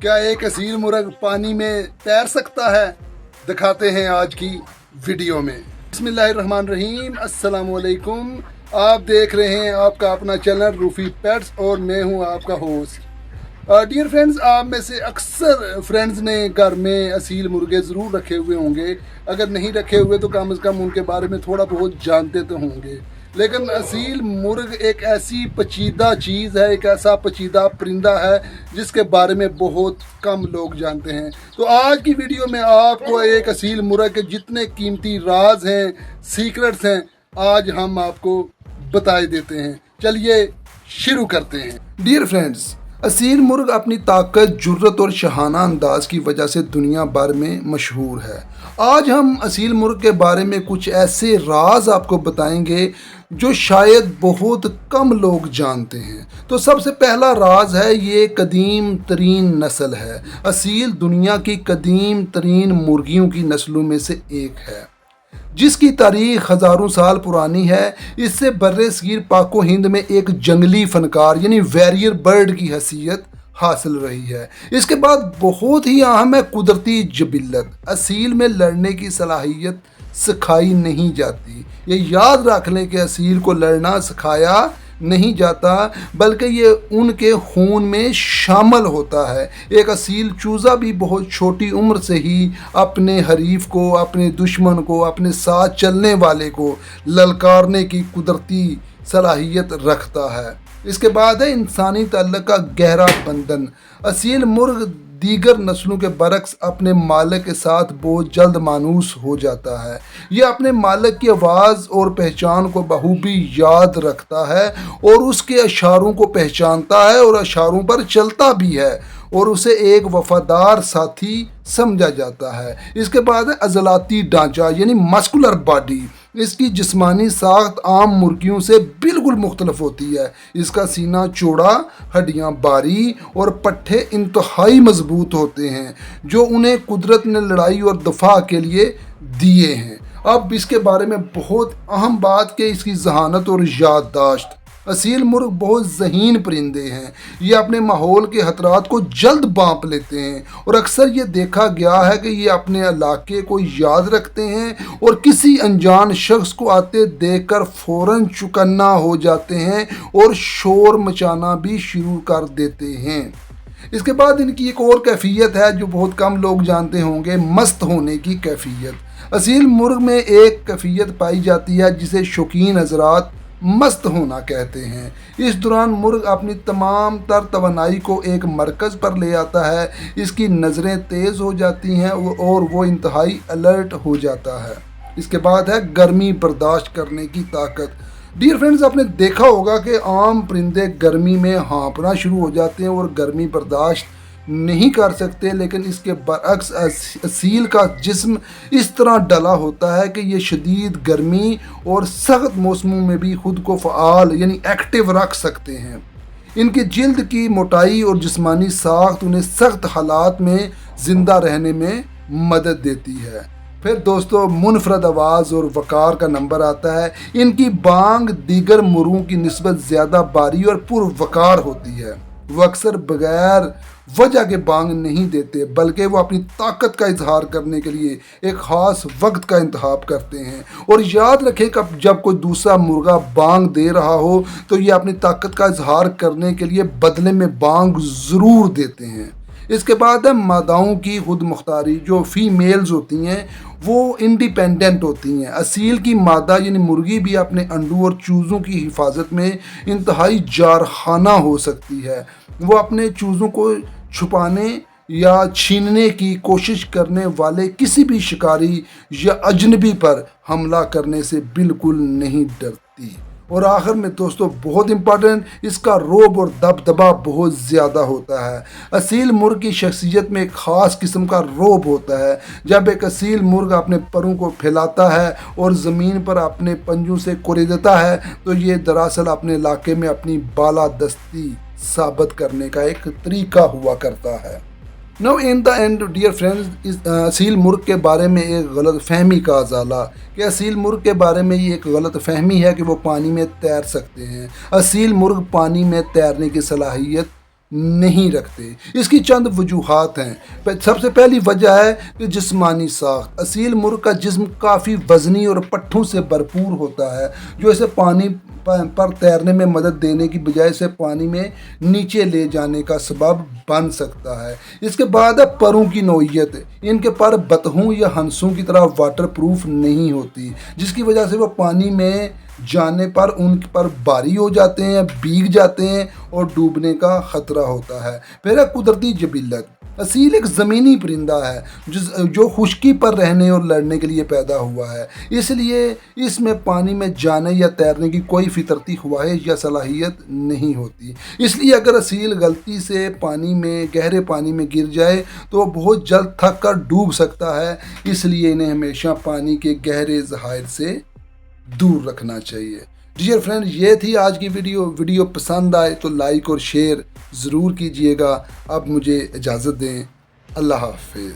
क्या एक असील मुर्ग पानी में तैर सकता है? दिखाते हैं आज की वीडियो में। बिस्मिल्लाहिर्रहमानिर्रहीम, अस्सलाम वालेकुम। आप देख रहे हैं आपका अपना चैनल रूफी पेट्स और मैं हूं आपका होस्ट। डियर फ्रेंड्स, आप में से अक्सर फ्रेंड्स ने घर में असील मुर्गे ज़रूर रखे हुए होंगे। अगर नहीं रखे हुए तो कम से कम उनके बारे में थोड़ा बहुत जानते तो होंगे। लेकिन असील मुर्ग एक ऐसी पेचीदा चीज़ है, एक ऐसा पेचीदा परिंदा है जिसके बारे में बहुत कम लोग जानते हैं। तो आज की वीडियो में आपको एक असील मुर्ग के जितने कीमती राज हैं, सीक्रेट्स हैं, आज हम आपको बताए देते हैं। चलिए शुरू करते हैं। डियर फ्रेंड्स, असील मुर्ग अपनी ताकत, जुर्रत और शहाना अंदाज की वजह से दुनिया भर में मशहूर है। आज हम असील मुर्ग के बारे में कुछ ऐसे राज आपको बताएंगे जो शायद बहुत कम लोग जानते हैं। तो सबसे पहला राज है, ये कदीम तरीन नस्ल है। असील दुनिया की कदीम तरीन मुर्गियों की नस्लों में से एक है जिसकी तारीख हज़ारों साल पुरानी है। इससे बर्रे सगीर पाको हिंद में एक जंगली फनकार यानी वैरियर बर्ड की हैसियत हासिल रही है। इसके बाद बहुत ही अहम है कुदरती जबिल्लत। असील में लड़ने की सलाहियत सिखाई नहीं जाती। ये याद रख लें कि असील को लड़ना सिखाया नहीं जाता, बल्कि ये उनके खून में शामिल होता है। एक असील चूज़ा भी बहुत छोटी उम्र से ही अपने हरीफ को, अपने दुश्मन को, अपने साथ चलने वाले को ललकारने की कुदरती सलाहियत रखता है। इसके बाद है इंसानी ताल्लुक का गहरा बंधन। असील मुर्ग दीगर नस्लों के बरक्स अपने मालिक के साथ बहुत जल्द मानूस हो जाता है। ये अपने मालिक की आवाज़ और पहचान को बखूबी याद रखता है और उसके इशारों को पहचानता है और इशारों पर चलता भी है और उसे एक वफादार साथी समझा जाता है। इसके बाद है अजलाती ढांचा यानी मस्कुलर बॉडी। इसकी जिस्मानी साख्त आम मुर्गियों से बिल्कुल मुख्तलिफ होती है। इसका सीना चौड़ा, हड्डियाँ बारी और पट्टे इंतहाई मजबूत होते हैं जो उन्हें कुदरत ने लड़ाई और दफा के लिए दिए हैं। अब इसके बारे में बहुत अहम बात कि इसकी जहानत और याददाश्त। असील मुर्ग बहुत ज़हीन परिंदे हैं। ये अपने माहौल के खतरात को जल्द भांप लेते हैं और अक्सर ये देखा गया है कि ये अपने इलाके को याद रखते हैं और किसी अनजान शख्स को आते देखकर फ़ौरन चौकन्ना हो जाते हैं और शोर मचाना भी शुरू कर देते हैं। इसके बाद इनकी एक और कैफियत है जो बहुत कम लोग जानते होंगे, मस्त होने की कैफियत। असील मुर्ग में एक कैफियत पाई जाती है जिसे शौकीन हजरात मस्त होना कहते हैं। इस दौरान मुर्ग अपनी तमाम तर तवानाई को एक मरकज़ पर ले आता है। इसकी नज़रें तेज़ हो जाती हैं और वो इंतहाई अलर्ट हो जाता है। इसके बाद है गर्मी बर्दाश्त करने की ताकत। डियर फ्रेंड्स, आपने देखा होगा कि आम परिंदे गर्मी में हाँफना शुरू हो जाते हैं और गर्मी बर्दाश्त नहीं कर सकते, लेकिन इसके बरअक्स असील का जिस्म इस तरह डला होता है कि ये शदीद गर्मी और सख्त मौसमों में भी खुद को फ़आल यानी एक्टिव रख सकते हैं। इनकी जिल्द की मोटाई और जिस्मानी साख्त उन्हें सख्त हालात में ज़िंदा रहने में मदद देती है। फिर दोस्तों, मुनफरद आवाज़ और वक़ार का नंबर आता है। इनकी बांग दीगर मुर्गों की निस्बत ज़्यादा बारी और पुरवकार होती है। वो अक्सर बगैर वजह के बांग नहीं देते, बल्कि वो अपनी ताकत का इजहार करने के लिए एक ख़ास वक्त का इंतखाब करते हैं। और याद रखें कि जब कोई दूसरा मुर्गा बांग दे रहा हो तो ये अपनी ताकत का इजहार करने के लिए बदले में बांग ज़रूर देते हैं। इसके बाद है मादाओं की खुद मुख्तारी। जो फीमेल्स होती हैं वो इंडिपेंडेंट होती हैं। असील की मादा यानी मुर्गी भी अपने अंडों और चूज़ों की हिफाजत में इंतहाई जारखाना हो सकती है। वो अपने चूज़ों को छुपाने या छीनने की कोशिश करने वाले किसी भी शिकारी या अजनबी पर हमला करने से बिल्कुल नहीं डरती। और आखिर में दोस्तों, बहुत इम्पॉर्टेंट, इसका रोब और दबदबा बहुत ज़्यादा होता है। असील मुर्ग की शख्सियत में एक ख़ास किस्म का रोब होता है। जब एक असील मुर्ग अपने परों को फैलाता है और ज़मीन पर अपने पंजों से कुरेदता है तो ये दरअसल अपने इलाके में अपनी बालादस्ती साबित करने का एक तरीका हुआ करता है। No in the end dear friends, असील मुर्ग के बारे में एक गलत फहमी का अजाला कि असील मुर्ग के बारे में ये एक गलत फहमी है कि वो पानी में तैर सकते हैं। असील मुर्ग पानी में तैरने की सलाहियत نہیں رکھتے۔ اس کی چند وجوہات ہیں۔ سب سے پہلی وجہ ہے کہ جسمانی ساخت۔ اصیل مرغ کا جسم کافی وزنی اور پٹھوں سے بھرپور ہوتا ہے، جو اسے پانی پر تیرنے میں مدد دینے کی بجائے اسے پانی میں نیچے لے جانے کا سبب بن سکتا ہے۔ اس کے بعد ہے پروں کی نوعیت۔ ان کے پر بطخوں یا ہنسوں کی طرح واٹر پروف نہیں ہوتی، جس کی وجہ سے وہ پانی میں جانے پر ان پر بھاری ہو جاتے ہیں، بھیگ جاتے ہیں اور ڈوبنے کا خطرہ ہوتا ہے۔ پھر ہے قدرتی جبلت۔ اصیل ایک زمینی پرندہ ہے جو خشکی پر رہنے اور لڑنے کے لیے پیدا ہوا ہے، اس لیے اس میں پانی میں جانے یا تیرنے کی کوئی فطرتی خواہش یا صلاحیت نہیں ہوتی۔ اس لیے اگر اصیل غلطی سے گہرے پانی میں گر جائے تو وہ بہت جلد تھک کر ڈوب سکتا ہے، اس لیے انہیں ہمیشہ پانی کے گہرے ذخائر سے دور رکھنا چاہیے۔ ڈیئر فرینڈ، یہ تھی آج کی ویڈیو پسند آئے تو لائک اور شیئر ضرور کیجئے گا۔ اب مجھے اجازت دیں، اللہ حافظ۔